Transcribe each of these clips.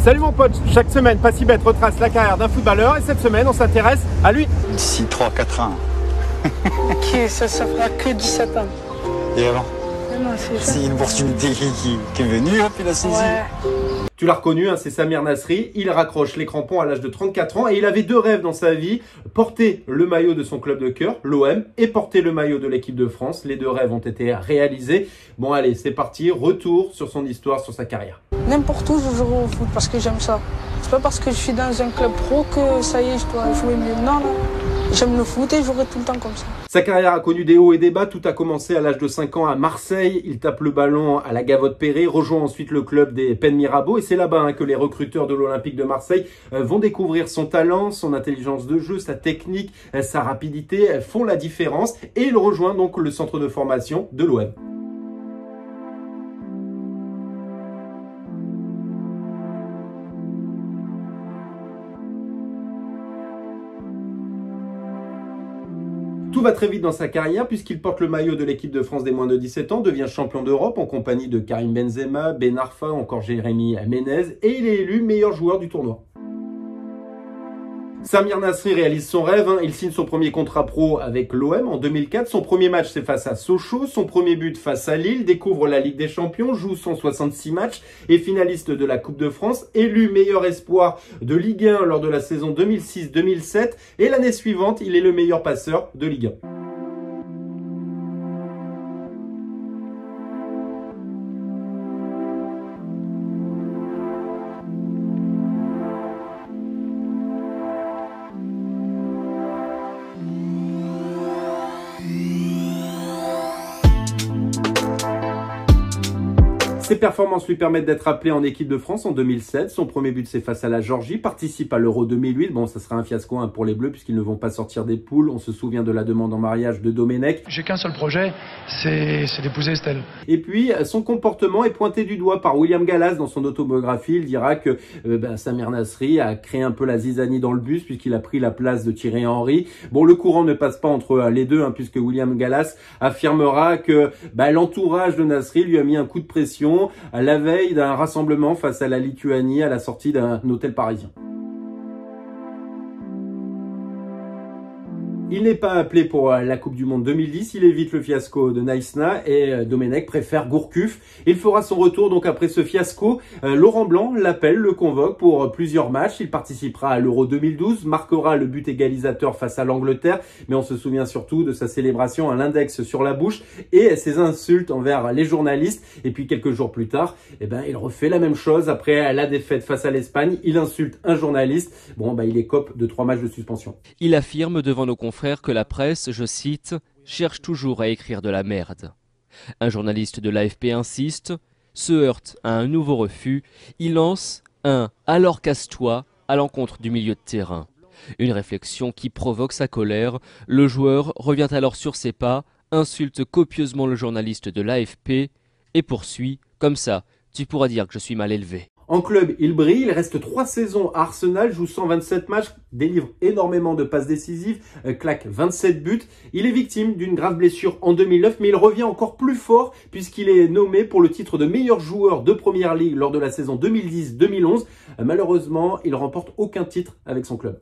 Salut mon pote, chaque semaine Passibet retrace la carrière d'un footballeur et cette semaine on s'intéresse à lui. D'ici 3-4 ans. Ok, ça fera que 17 ans. Et avant? Non, c'est une opportunité qui est venue, hein, puis la saisie. Ouais. Tu l'as reconnu, hein, c'est Samir Nasri. Il raccroche les crampons à l'âge de 34 ans et il avait deux rêves dans sa vie. Porter le maillot de son club de cœur, l'OM, et porter le maillot de l'équipe de France. Les deux rêves ont été réalisés. Bon allez, c'est parti. Retour sur son histoire, sur sa carrière. N'importe où, je joue au foot parce que j'aime ça. C'est pas parce que je suis dans un club pro que ça y est, je dois jouer mieux. Non, non. J'aime le foot et je jouerai tout le temps comme ça. Sa carrière a connu des hauts et des bas. Tout a commencé à l'âge de 5 ans à Marseille. Il tape le ballon à la Gavotte-Perret, rejoint ensuite le club des Penn Mirabeau. Et c'est là-bas que les recruteurs de l'Olympique de Marseille vont découvrir son talent, son intelligence de jeu, sa technique, sa rapidité, font la différence. Et il rejoint donc le centre de formation de l'OM. Tout va très vite dans sa carrière puisqu'il porte le maillot de l'équipe de France des moins de 17 ans, devient champion d'Europe en compagnie de Karim Benzema, Ben Arfa, encore Jérémy Ménez et il est élu meilleur joueur du tournoi. Samir Nasri réalise son rêve, il signe son premier contrat pro avec l'OM en 2004. Son premier match c'est face à Sochaux, son premier but face à Lille, découvre la Ligue des Champions, joue 166 matchs et finaliste de la Coupe de France, élu meilleur espoir de Ligue 1 lors de la saison 2006-2007 et l'année suivante il est le meilleur passeur de Ligue 1. Ses performances lui permettent d'être appelé en équipe de France en 2007. Son premier but, c'est face à la Géorgie. Participe à l'Euro 2008. Bon, ça sera un fiasco pour les Bleus puisqu'ils ne vont pas sortir des poules. On se souvient de la demande en mariage de Domenech. J'ai qu'un seul projet, c'est d'épouser Estelle. Et puis, son comportement est pointé du doigt par William Gallas dans son autobiographie. Il dira que Samir Nasri a créé un peu la zizanie dans le bus puisqu'il a pris la place de Thierry Henry. Bon, le courant ne passe pas entre les deux puisque William Gallas affirmera que l'entourage de Nasri lui a mis un coup de pression à la veille d'un rassemblement face à la Lituanie à la sortie d'un hôtel parisien. Il n'est pas appelé pour la Coupe du Monde 2010, il évite le fiasco de Naïsna et Domenech préfère Gourcuff. Il fera son retour donc après ce fiasco. Laurent Blanc l'appelle, le convoque pour plusieurs matchs. Il participera à l'Euro 2012, marquera le but égalisateur face à l'Angleterre, mais on se souvient surtout de sa célébration à l'index sur la bouche et ses insultes envers les journalistes. Et puis quelques jours plus tard, il refait la même chose après la défaite face à l'Espagne. Il insulte un journaliste. Bon, il écope de 3 matchs de suspension. Il affirme devant nos confrères que la presse, je cite, cherche toujours à écrire de la merde. Un journaliste de l'AFP insiste, se heurte à un nouveau refus, il lance un « alors casse-toi » à l'encontre du milieu de terrain. Une réflexion qui provoque sa colère, le joueur revient alors sur ses pas, insulte copieusement le journaliste de l'AFP et poursuit « comme ça, tu pourras dire que je suis mal élevé ». En club, il brille, il reste 3 saisons à Arsenal, joue 127 matchs, délivre énormément de passes décisives, claque 27 buts. Il est victime d'une grave blessure en 2009, mais il revient encore plus fort puisqu'il est nommé pour le titre de meilleur joueur de Première Ligue lors de la saison 2010-2011. Malheureusement, il ne remporte aucun titre avec son club.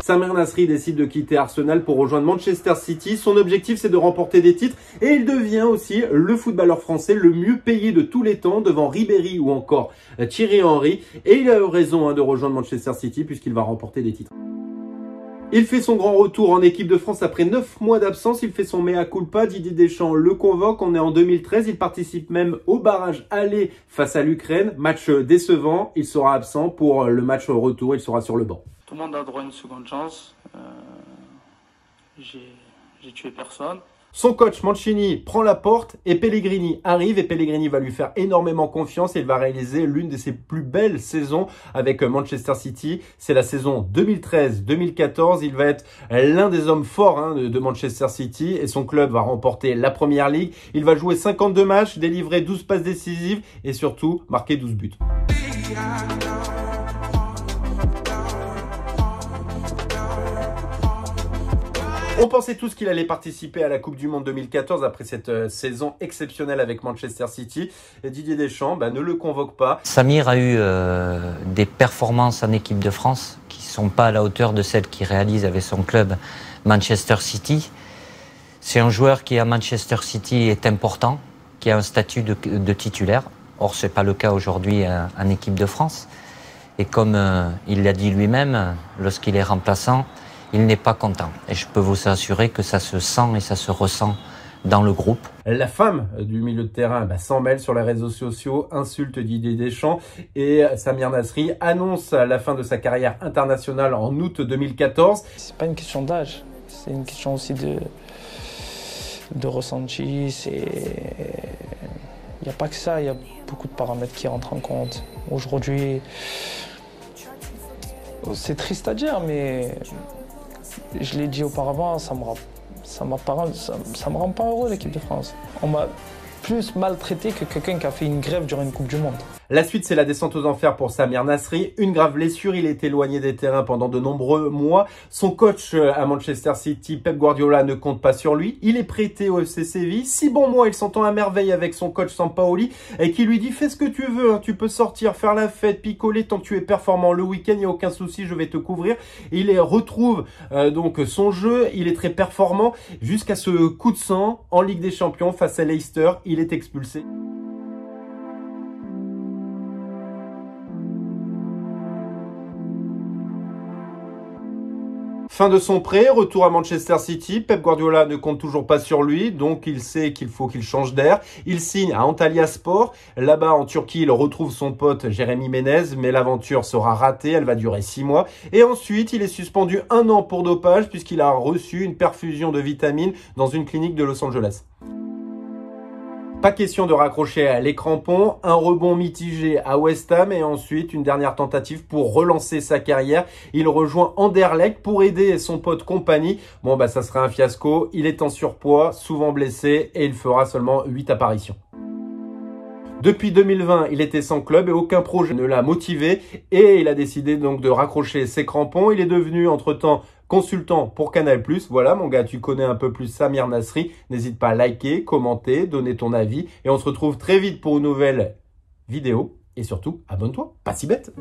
Samir Nasri décide de quitter Arsenal pour rejoindre Manchester City. Son objectif, c'est de remporter des titres et il devient aussi le footballeur français le mieux payé de tous les temps devant Ribéry ou encore Thierry Henry. Et il a eu raison de rejoindre Manchester City puisqu'il va remporter des titres. Il fait son grand retour en équipe de France après 9 mois d'absence. Il fait son mea culpa. Didier Deschamps le convoque. On est en 2013. Il participe même au barrage aller face à l'Ukraine. Match décevant. Il sera absent pour le match retour. Il sera sur le banc. Tout le monde a droit à une seconde chance. J'ai tué personne. Son coach Mancini prend la porte et Pellegrini arrive et Pellegrini va lui faire énormément confiance et il va réaliser l'une de ses plus belles saisons avec Manchester City. C'est la saison 2013-2014. Il va être l'un des hommes forts de Manchester City et son club va remporter la Première Ligue. Il va jouer 52 matchs, délivrer 12 passes décisives et surtout marquer 12 buts. On pensait tous qu'il allait participer à la Coupe du Monde 2014 après cette saison exceptionnelle avec Manchester City. Et Didier Deschamps ne le convoque pas. Samir a eu des performances en équipe de France qui ne sont pas à la hauteur de celles qu'il réalise avec son club Manchester City. C'est un joueur qui à Manchester City est important, qui a un statut de titulaire. Or, ce n'est pas le cas aujourd'hui en équipe de France. Et comme il l'a dit lui-même, lorsqu'il est remplaçant, il n'est pas content. Et je peux vous assurer que ça se sent et ça se ressent dans le groupe. La femme du milieu de terrain s'en mêle sur les réseaux sociaux, insulte Didier Deschamps et Samir Nasri annonce la fin de sa carrière internationale en août 2014. C'est pas une question d'âge, c'est une question aussi de ressenti. Il n'y a pas que ça, il y a beaucoup de paramètres qui rentrent en compte. Aujourd'hui, c'est triste à dire, mais je l'ai dit auparavant, ça me rend pas heureux l'équipe de France. On m'a plus maltraité que quelqu'un qui a fait une grève durant une Coupe du Monde. La suite, c'est la descente aux enfers pour Samir Nasri. Une grave blessure, il est éloigné des terrains pendant de nombreux mois. Son coach à Manchester City, Pep Guardiola, ne compte pas sur lui. Il est prêté au FC Séville. 6 bons mois, il s'entend à merveille avec son coach Sampaoli et qui lui dit « Fais ce que tu veux, hein. Tu peux sortir, faire la fête, picoler tant que tu es performant le week-end, il n'y a aucun souci, je vais te couvrir. » Il retrouve donc son jeu, il est très performant jusqu'à ce coup de sang en Ligue des Champions face à Leicester. Il est expulsé. Fin de son prêt, retour à Manchester City. Pep Guardiola ne compte toujours pas sur lui, donc il sait qu'il faut qu'il change d'air. Il signe à Antalyaspor. Là-bas, en Turquie, il retrouve son pote Jérémy Ménez, mais l'aventure sera ratée, elle va durer 6 mois. Et ensuite, il est suspendu 1 an pour dopage, puisqu'il a reçu une perfusion de vitamines dans une clinique de Los Angeles. Pas question de raccrocher les crampons, un rebond mitigé à West Ham et ensuite une dernière tentative pour relancer sa carrière. Il rejoint Anderlecht pour aider son pote Kompany. Ça sera un fiasco, il est en surpoids, souvent blessé et il fera seulement 8 apparitions. Depuis 2020, il était sans club et aucun projet ne l'a motivé et il a décidé donc de raccrocher ses crampons. Il est devenu entre-temps consultant pour Canal+. Voilà mon gars, tu connais un peu plus Samir Nasri. N'hésite pas à liker, commenter, donner ton avis et on se retrouve très vite pour une nouvelle vidéo. Et surtout, abonne-toi, pas si bête.